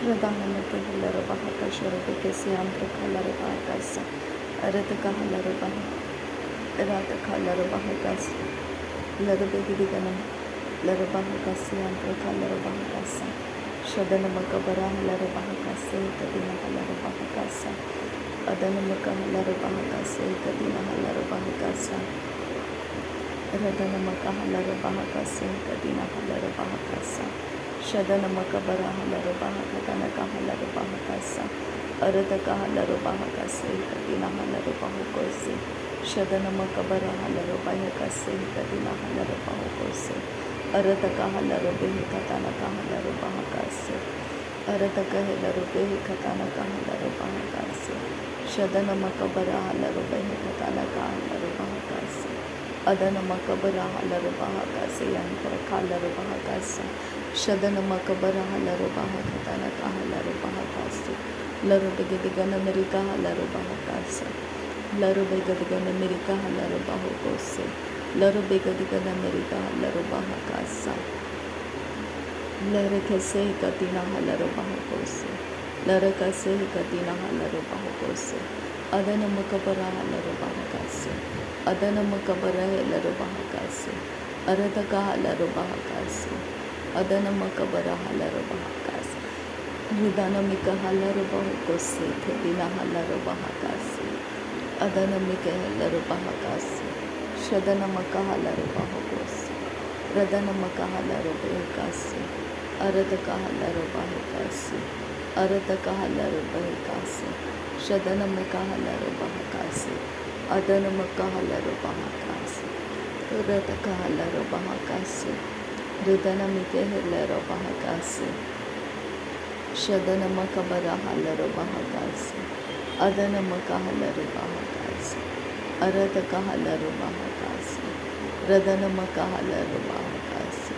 ಪ್ರಧಾನಮಂತ್ರಿ ಎಲ್ಲರ ಬಾಹಕ ಶರದಕ್ಕೆ ಸಿಯಾಂತ್ರ ಕಲ್ಲರ ಬಾಹಕಾಸ ಅರತಕ ಹಲ್ಲರ ಬಾಹ ರಾತ ಕಲ್ಲರ ಬಾಹಕಾಸ ಲರಬೆಗಿದಿಗನ ಲರ ಬಾಹಕಾಸ ಸಿಯಾಂತ್ರ ಕಲ್ಲರ ಬಾಹಕಾಸ ಶದನ ಮಕಬರ ಹಲ್ಲರ ಬಾಹಕಾಸ ಕದಿನ ಹಲ್ಲರ ಬಾಹಕಾಸ ಅದನ ಮಕ ಹಲ್ಲರ ಬಾಹಕಾಸ ಕದಿನ ಹಲ್ಲರ ಬಾಹಕಾಸ ರದನ ಮಕ ಹಲ್ಲರ ಬಾಹಕಾಸ ಕದಿನ ಹಲ್ಲರ ಬಾಹಕಾಸ ಶದನ ಮಕಬರ ಹಲ್ಲರ ಬಾಹಕತನಕ ಹಲ್ಲರ ಬಾಹಕಾಸ ಅರತಕ ಹಲ್ಲರ ಬಾಹಕಾಸ ಕದಿನ ಹಲ್ಲರ ಬಾಹುಕೋಸೆ ಶದನ ಮಕಬರ ಹಲ್ಲರ ಬಾಹಕಾಸ ಕದಿನ ಹಲ್ಲರ ಬಾಹುಕೋಸೆ ಅರತಕ ಹಲ್ಲರ ಬೇಹಿಕತನಕ ಹಲ್ಲರ ಬಾಹಕಾಸ ಅರತಕ ಹೆಲ್ಲರು ಬೇಹಿಕತನಕ ಹಲ್ಲರ ಬಾಹಕಾಸ ಶದನ ಮಕಬರ ಹಲ್ಲರ ಬೇಹಿಕತನಕ ಹಲ್ಲರ ಬಾಹಕಾಸ ಅದನ ಮಕಬರ ಹಲ್ಲರ ಬಾಹಕಾಸ ಯಂತ್ರ ಕಲ್ಲರ ಬಾಹಕಾಸ ಶದನ ಮಕಬರ ಹಲ್ಲರ ಬಾಹಕತನಕ ಹಲ್ಲರ ಬಾಹಕಾಸ ಲರು ಬೆಗದಿಗನ ಮೆರಿಕ ಹಲ್ಲರ ಬಾಹಕಾಸ ಲರು ಬೆಗದಿಗನ ಮೆರಿಕ ಹಲ್ಲರ ಬಾಹುಕೋಸೆ ಲರು ಬೆಗದಿಗನ ಮೆರಿಕ ಹಲ್ಲರ ಬಾಹಕಾಸ ಲರ ಕಸೆ ಕತಿನ ಹಲ್ಲರ ಬಾಹುಕೋಸೆ ಲರ ಕಸೆ ಕತಿನ ಹಲ್ಲರ ಬಾಹುಕೋಸೆ ಅದನ ಮಕಬರ ಹಲ್ಲರ ಬಾಹಕಾಸೆ ಅದನ ಮಕಬರ ಹೆಲ್ಲರ ಬಾಹಕಾಸೆ ಅರತಕ ಹಲ್ಲರ ಬಾಹಕಾಸೆ ಅದನ ಮಕಬರ ಹಲ್ಲರ ಬಾಹಕಾಸ ಹೃದನ ಮಿಕ ಹಲ್ಲರ ಬಾಹುಕೋಸೆ ಕದಿನ ಹಲ್ಲರ ಬಾಹಕಾಸೆ ಅದನ ಮಿಕ ಹೆಲ್ಲರ ಬಾಹಕಾಸೆ ಶದನ ಮಕ ಹಲ್ಲರ ಬಾಹುಕೋಸೆ ರದನ ಮಕ ಹಲ್ಲರ ಬೇಹಕಾಸೆ ಅರತಕ ಹಲ್ಲರ ಬಾಹಕಾಸೆ ಅರತಕ ಹಲ್ಲರ ಬೇಹಕಾಸೆ ಶದನ ಮಕ ಹಲ್ಲರ ಬಾಹಕಾಸೆ ಅದನ ಮಕ ಹಲ್ಲರ ಬಾಹಕಾಸೆ ರತಕ ಹಲ್ಲರ ಬಾಹಕಾಸೆ ಹೃದನ ಮಿಕೆ ಹೆಲ್ಲರ ಬಾಹಕಾಸೆ ಶದನ ಮಕಬರ ಹಲ್ಲರ ಬಾಹಕಾಸೆ ಅದನ ಮಕ ಹಲ್ಲರ ಬಾಹಕಾಸೆ ಅರತಕ ಹಲ್ಲರ ಬಾಹಕಾಸೆ ರದನ ಮಕ ಹಲ್ಲರ ಬಾಹಕಾಸೆ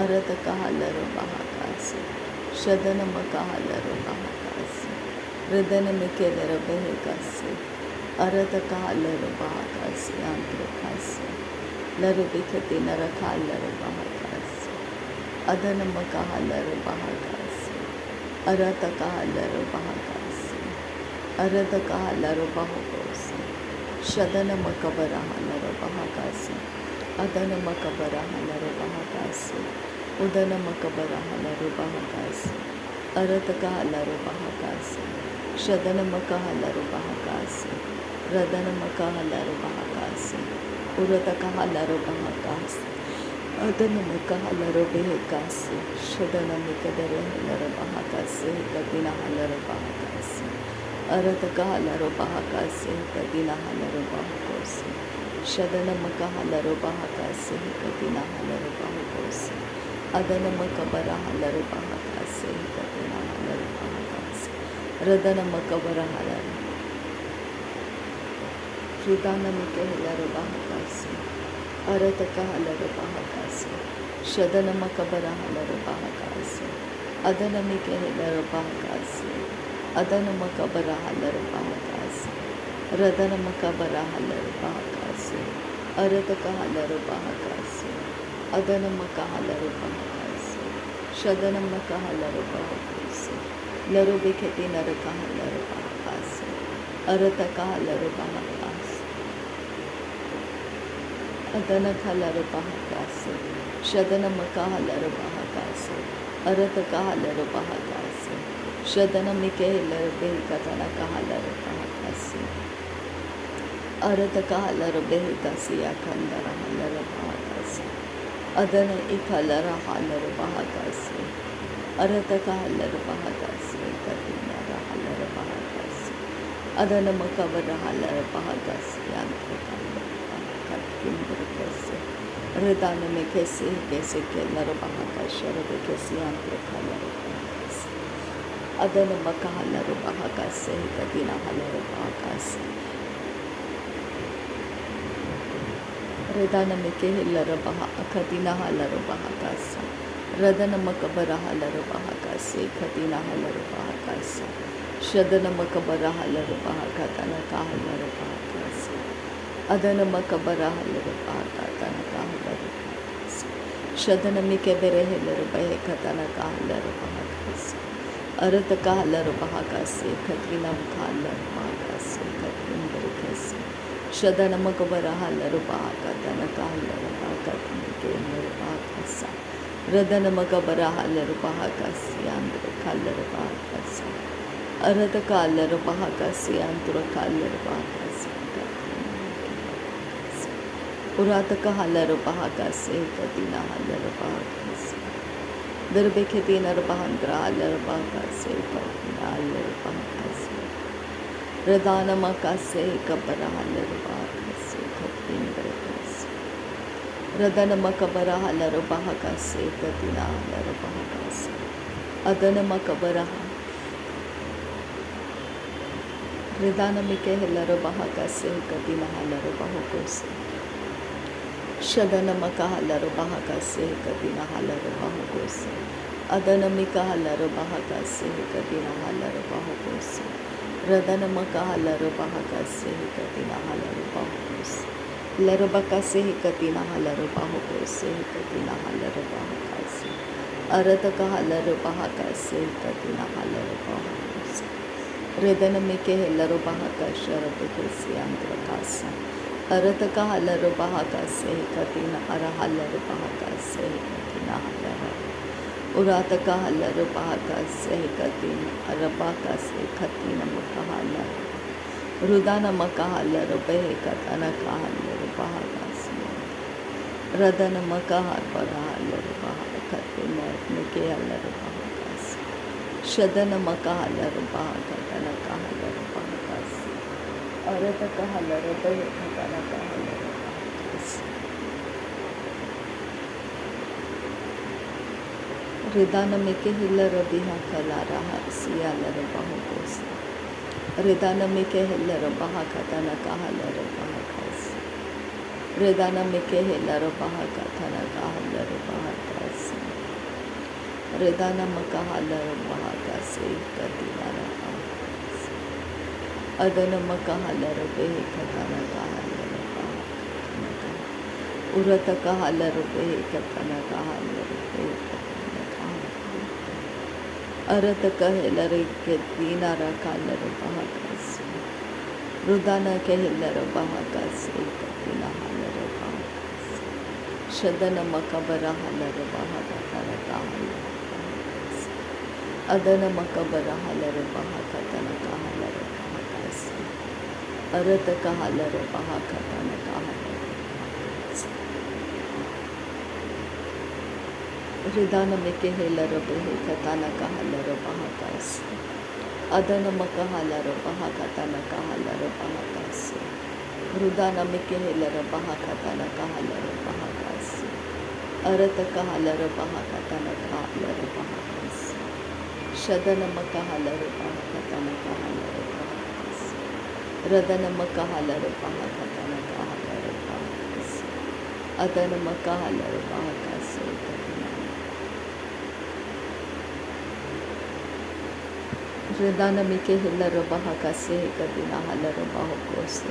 ಅರತಕ ಹಲ್ಲರ ಬಾಹಕಾಸೆ ಶದನ ಮಕ ಹಲ್ಲರ ಬಾಹಕಾಸೆ ಹೃದನ ಮಿಕೆಲ್ಲರ ಬೇಹಕಾಸೆ ಅರತಕ ಹಲ್ಲರ ಬಾಹಕಾಸೆ ಆಂತ್ರಕಾಸೆ ಲರು ಬಿಖತಿ ನರಕ ಹಲ್ಲರ ಬಾಹಕಾಸೆ ಅದನ ಮಕ ಹಲ್ಲರ ಬಾಹಕಾಸೆ ಅರತಕ ಹಲ್ಲರ ಬಾಹಕಾಸೆ ಅರತಕ ಹಲ್ಲರ ಬಾಹುಕೋಸೆ ಶದನ ಮಕಬರ ಹಲ್ಲರ ಬಾಹಕಾಸೆ ಅದನ ಮಕಬರ ಹಲ್ಲರ ಬಾಹಕಾಸೆ ಉದನ ಮಕಬರ ಹಲ್ಲರ ಬಾಹಕಾಸೆ ಅರತಕ ಹಲ್ಲರ ಬಾಹಕಾಸೆ ಶದನ ಮಕ ಹಲ್ಲರ ಬಾಹಕಾಸೆ ರದನ ಮಕ ಹಲ್ಲರ ಬಾಹಕಾಸೆ ಉರತಕ ಹಲ್ಲರ ಬಾಹಕಾಸೆ ಅದನ ಮಕ ಹಲ್ಲರ ಬೇಹಕಾಸೆ ಶದನ ಮಿಕದರ ಹಲ್ಲರ ಬಾಹಕಾಸೆ ಕದಿನ ಹಲ್ಲರ ಬಾಹಕಾಸೆ ಅರತಕ ಹಲ್ಲರ ಬಾಹಕಾಸೆ ಕದಿನ ಹಲ್ಲರ ಬಾಹುಕೋಸೆ ಶದನ ಮಕ ಹಲ್ಲರ ಬಾಹಕಾಸೆ ಕದಿನ ಹಲ್ಲರ ಬಾಹುಕೋಸೆ ಅದನ ಮಕಬರ ಹಲ್ಲರ ಬಾಹಕಾಸೆ ಕದಿನ ಹಲ್ಲರ ಬಾಹಕಾಸೆ ರದನ ಮಕಬರ ಹಲ್ಲರ ಹೃದನ ಮಿಕೆ ಹೆಲ್ಲರ ಬಾಹಕಾಸೆ ಅರತಕ ಹಲ್ಲರ ಬಾಹಕಾಸೆ ಶದನ ಮಕಬರ ಹಲ್ಲರ ಬಾಹಕಾಸೆ ಅದನ ಮಿಕೆ ಹೆಲ್ಲರ ಬಾಹಕಾಸೆ ಅದನ ಮಕಬರ ಹಲ್ಲರ ಬಾಹಕಾಸೆ ರದನ ಮಕಬರ ಹಲ್ಲರ ಬಾಹಕಾಸೆ ಅರತಕ ಹಲ್ಲರ ಬಾಹಕಾಸೆ ಅದನ ಮಕ ಹಲ್ಲರ ಬಾಹಕಾಸೆ ಶದನ ಮಕ ಹಲ್ಲರ ಬಾಹಕಾಸೆ ಲರು ಬಿಖತಿ ನರಕ ಹಲ್ಲರ ಬಾಹಕಾಸೆ ಅರತಕ ಹಲ್ಲರ ಬಾಹಕಾಸೆ ಅದನ ಹಲ್ಲರ ಬಾಹಕಾಸೆ ಶದನ ಮಕ ಹಲ್ಲರ ಬಾಹಕಾಸೆ ಅರತಕ ಹಲ್ಲರ ಬಾಹಕಾಸೆ ಶದನ ಮಿಕೆ ಹೆಲ್ಲರ ಬೇಹಿಕತನಕ ಹಲ್ಲರ ಬಾಹಕಾಸೆ ಅರತಕ ಹಲ್ಲರ ಬೇಹಿಕಾಸೆಯ ಕಂದರ ಹಲ್ಲರ ಬಾಹಕಾಸೆ ಅದನ ಇಕಲ್ಲರ ಹಲ್ಲರ ಬಾಹಕಾಸೆ ಅರತಕ ಹಲ್ಲರ ಬಾಹಕಾಸೆ ಕದಿನರ ಹಲ್ಲರ ಬಾಹಕಾಸೆ ಅದನ ಮಕಬರ ಹಲ್ಲರ ಬಾಹಕಾಸೆ ಅಂತಕಲ್ಲರಕತ್ತಿಂದ್ರಕಸೆ ಹೃದನ ಮಿಕೆಸೆ ಕೆಸೆ ಕೆಲ್ಲರ ಬಾಹಕಾಶ ರಬೆ ಕೆಸೆ ಅಂತಕಲ್ಲರ ಬಾಹಕಾಸೆ ಅದನ ಮಕ ಹಲ್ಲರ ಬಾಹಕಾಸೆ ಕದಿನ ಹಲ್ಲರ ಬಾಹಕಾಸೆ ಹೃದನ ಮಿಕೆ ಹೆಲ್ಲರ ಕದಿನ ಹಲ್ಲರ ಬಾಹಕಾಸ ರದನ ಮಕಬರ ಹಲ್ಲರ ಬಾಹಕಾಸೆ ಕದಿನ ಹಲ್ಲರ ಬಾಹಕಾಸ ಶದನ ಮಕಬರ ಹಲ್ಲರ ಬಾಹಕತನಕ ಹಲ್ಲರ ಬಾಹಕಾಸೆ ಅದನ ಮಕಬರ ಹಲ್ಲರ ಬಾಹಕತನಕ ಹಲ್ಲರ ಬಾಹಕಾಸೆ ಶದನ ಮಿಕೆ ಬೆರೆ ಹೆಲ್ಲರ ಬಯಕತನಕ ಹಲ್ಲರ ಬಾಹಕಾಸೆ Arata kahalar bahakase Katrinam kahalar bahakase Katrindarikase Shadana makabara halar bahakatana kahalar bahakatnike bahakasa Radana makabara halar bahakase Andra kahalar bahakasa Arata kahalar bahakase Andra kahalar bahakase Urata kahalar bahakase Katina halar bahakase Darbe Katina bahandra halar bahakase Katina halar bahakase Radana makase kabara halar bahakase Katrindarikase Radana makabara halar bahakase Katina halar bahakase Adana makabara Radana mike halar bahakase Katina halar bahakase Shadana makahalar bahakase Katina halar bahakase Adana mika halar bahakase Katina halar bahakase Radana makahalar bahakase Katina halar bahakase Larabakase Katina halar bahakase Katina halar bahakase Arata kahalar bahakase Katina halar bahakase Radana mike halar bahakase Rabakase Andrakasa Arata kahalar bahakase Katina arahalar bahakase Katina halar Urata kahalar bahakase Katina arabakase Katina makahalar Rudana makahalar behe Katana kahalar bahakase Radana makahar barahalar bahakatina mike halar bahakase Shadana makahalar bahakatana kahalar bahakase Arata kahalar behe Katana kahalar bahakase Ridana mike hilar biha kalara siyalar bahakase Redana mike hilar bahakatana kahalar bahakase Redana mike hilar bahakatana kahalar bahakase Redana makahalar bahakase Katina bahakase Adana makahalar behe Katana kahalar bahakatana Urata kahalar behe Katana kahalar behe Arata kahalar Katina rakalar bahakase Rudana kahalar bahakase Katina halar bahakase Shadana makabara halar bahakatana kahalar bahakase Adana makabara halar bahakatana kahalar bahakase Arata kahalar bahakatana kahalar bahakase Ridana mike hilar behe Katana kahalar bahakase Adana makahalar bahakatana kahalar bahakase Rudana mike hilar bahakatana kahalar bahakase Arata kahalar bahakatana kahalar bahakase Shadana makahalar bahakatana kahalar bahakase Radana makahalar bahakatana kahalar bahakase Adana makahalar bahakase Redana mike hilar bahakase Katina halar bahakose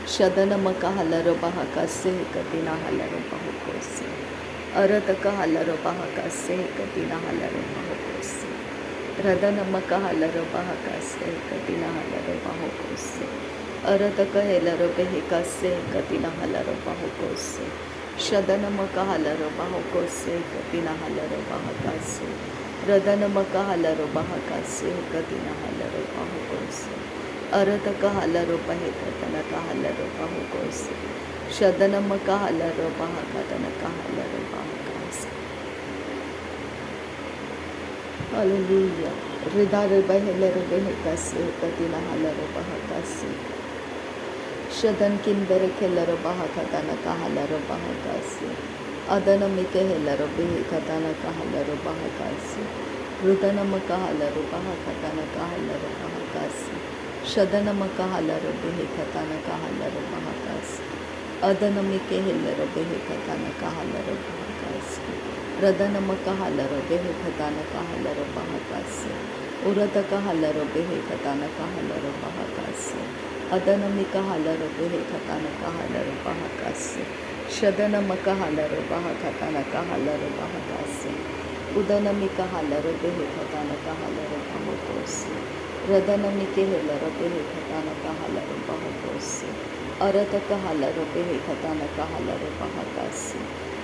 Shadana makahalar bahakase Katina halar bahakose Arata kahalar bahakase Katina halar bahakose Radana makahalar bahakase Katina halar bahakose Arata kahalar bahakase Katina halar bahakose Shadana makahalar bahakose Katina halar bahakase Radana makahalar bahakase Katina halar bahakose Arata kahalar bahakatana kahalar bahakose Shadana makahalar bahakatana kahalar bahakase Hallelujah Ridar bahalar bahakase Katina halar bahakase Shadan kindar kelar bahakatana kahalar bahakase Adana mike hilar behe Katana kahalar bahakase Rudana makahalar bahakatana kahalar bahakase Shadana makahalar behe Katana kahalar bahakase Adana mike hilar behe Katana kahalar bahakase Radana makahalar behe Katana kahalar bahakase Urata kahalar behe Katana kahalar bahakase Adana mikahalar behe Katana kahalar bahakase Shadana makahalar bahakatana kahalar bahakase Udana mikahalar behe Katana kahalar bahakase Radanamike helaro behe katana kahalaro bahokosi. Arata kahalaro behe katana kahalaro bahakasi.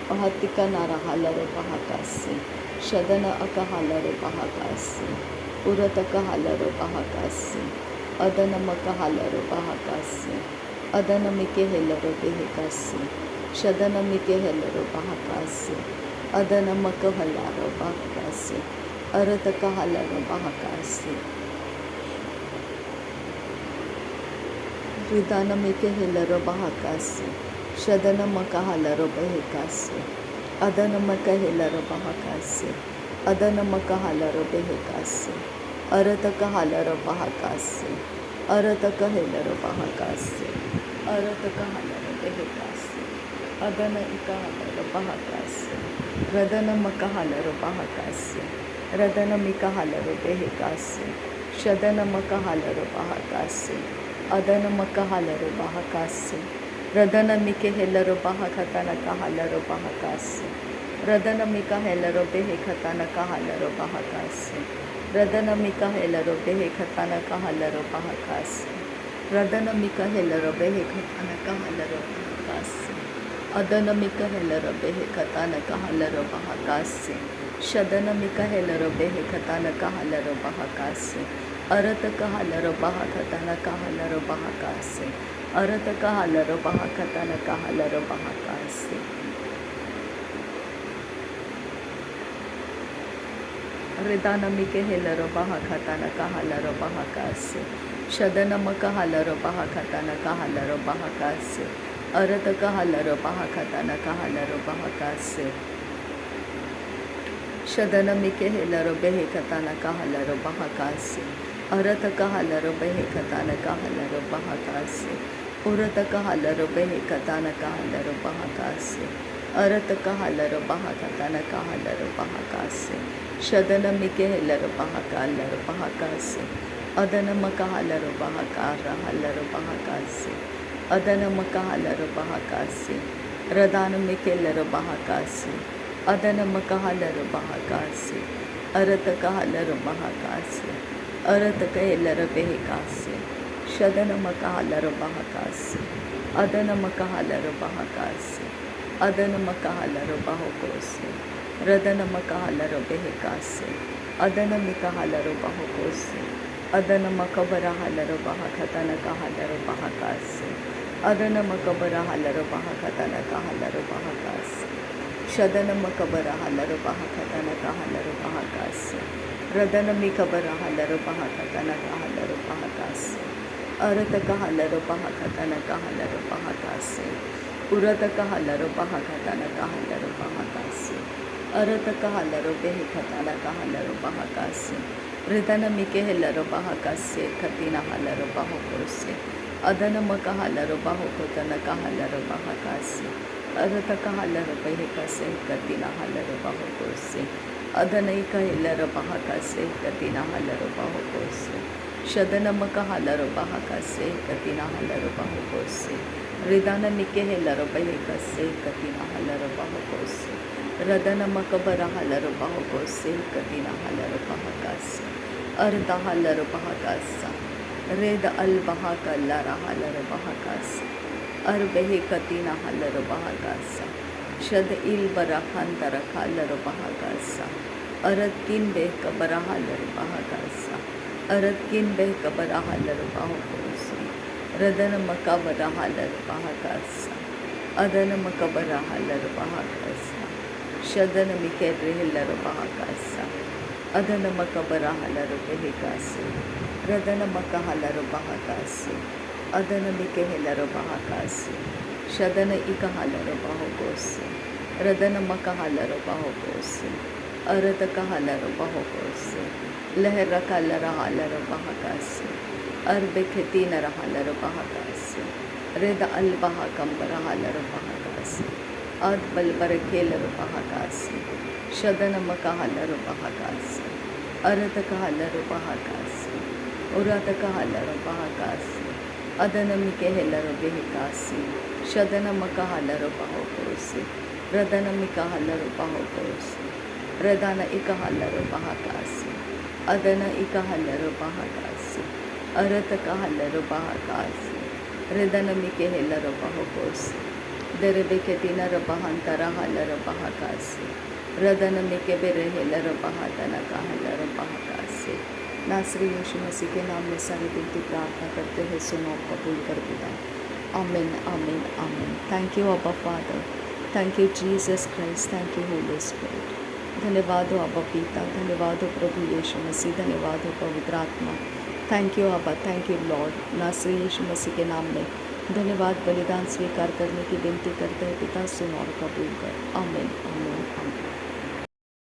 Pahatika nara halaro bahakasi. Shadana akahalaro bahakasi. Urata kahalaro bahakasi. Adana makahalaro bahakasi. Adana mike helaro behekasi. Shadana mike helaro bahakasi. Adana makahalaro bahakasi. Arata kahalaro bahakasi. Ridana mike helaro bahakasi. Shadana makahalaro behekasi. Adana makahelaro bahakasi. Adana makahalaro behekasi. Arata kahalaro bahakasi. Arata kahelaro bahakasi. Arata kahalaro behekasi. Adana ikahalaro bahakasi. Radana makahalaro bahakasi. Radana mikahalaro behekasi. Shadana makahalaro bahakasi. Adana makahalaro bahakasi. Radana mikahelaro bahakatana kahalaro bahakasi. Radana mikahelaro behekatana kahalaro bahakasi. Radana mikahelaro behekatana kahalaro bahakasi. Radana mikahelaro behekatana kahalaro bahakasi. Adana mikahelaro behekatana kahalaro bahakasi. Shadana mikahelaro behekatana kahalaro bahakasi. Arata kahalaro bahakatana kahalaro bahakasi. Arata kahalaro bahakatana kahalaro bahakasi. Ridana mikahelaro bahakatana kahalaro bahakasi. Shadana makahalaro bahakatana kahalaro bahakasi. Arata kahalaro bahakatana kahalaro bahakasi. Shadana mikahelaro behekatana kahalaro bahakasi. Arata kahalaro behekatana kahalaro bahakasi. Urata kahalaro behekatana kahalaro bahakasi. Arata kahalaro bahakatana kahalaro bahakasi. Shadana mikahelaro bahakalaro bahakasi. Adana makahalaro bahakara halaro bahakasi. Adana makahalaro bahakasi. Radana mikahelaro bahakasi. Adana makahalaro bahakasi. Arata kahalaro bahakasi. Arata kahalaro behekasi. Shadana makahalaro bahakasi. Adana makahalaro bahakasi. Adana makahalaro bahokosi. Radana makahalaro behekasi. Adana mikahalaro bahokosi. Adana makabara halaro bahakatana kahalaro bahakasi. Adana makabara halaro bahakatana kahalaro bahakasi. Shadana makabara halaro bahakatana kahalaro bahakasi. Radana mikabara halaro bahakatana kahalaro bahakasi. Arata kahalaro bahakatana kahalaro bahakasi. Urata kahalaro bahakatana kahalaro bahakasi. Arata kahalaro behekatana kahalaro bahakasi. Ridana mikahelaro bahakasi katina halaro bahokosi. Adana makahalaro bahokotana kahalaro bahakasi. Arata kahalaro behekasi katina halaro bahokosi. Adana ikahelaro bahakasi katina halaro bahokosi. Shadana makahalaro bahakasi katina halaro bahokosi. Ridana mikahelaro behekasi katina halaro bahokosi. Radana makabara halaro bahokosi katina halaro bahakasi. Arda halaro bahakasa. Reda al bahakallara halaro bahakasa. Arbehe katina halaro bahakasa. Shad il barakantara halaro bahakasa. Aratkin beh kabara halaro bahakasa. Aratkin beh kabara halaro bahokosi. Radana makabara halaro bahakasa. Adana makabara halaro bahakasa. Shadana mikere halaro bahakasa. Adana makabara halaro behekasi. Radana makahalaro bahakasi. Adana mikahelaro bahakasi. Shadana ikahalaro bahokosi. Radana makahalaro bahokosi. Arata kahalaro bahokosi. Lehra kalara halaro bahakasi. Arbe khetina halaro bahakasi. Reda al bahakambara halaro bahakasi. Ad balbarakelaro bahakasi. Shadana makahalaro bahakasi. Arata kahalaro bahakasi. Urata kahalaro bahakasi. Adana mikahelaro behekasi. Shadana makahalaro bahokosi. Radana mikahalaro bahokosi. Radana ikahalaro bahakasi. अदन इकाहलर बहाकासी अरत Kahler बहाकासी रिदन मिकेहलर बहकोस दरबेकेतिनर बहंतर huller बहाकासी रदन मिकेबेरहेलर बहातन Kahler बहाकासी। नासरी यीशु मसीह के नाम में सारी विनती प्रार्थना करते हैं, सुनो कबूल कर पिता। आमीन आमीन आमीन। थैंक यू अब्बा father, thank you Jesus Christ, thank you Holi spirit. धन्यवाद हो अब्बा पिता, धन्यवाद हो प्रभु यीशु मसीह, धन्यवाद हो पवित्र आत्मा। थैंक यू अब्बा, थैंक यू लॉर्ड। नासरी यीशु मसीह के नाम में धन्यवाद। बलिदान स्वीकार करने की विनती करते हैं पिता, सुन और कबूल कर। आमीन।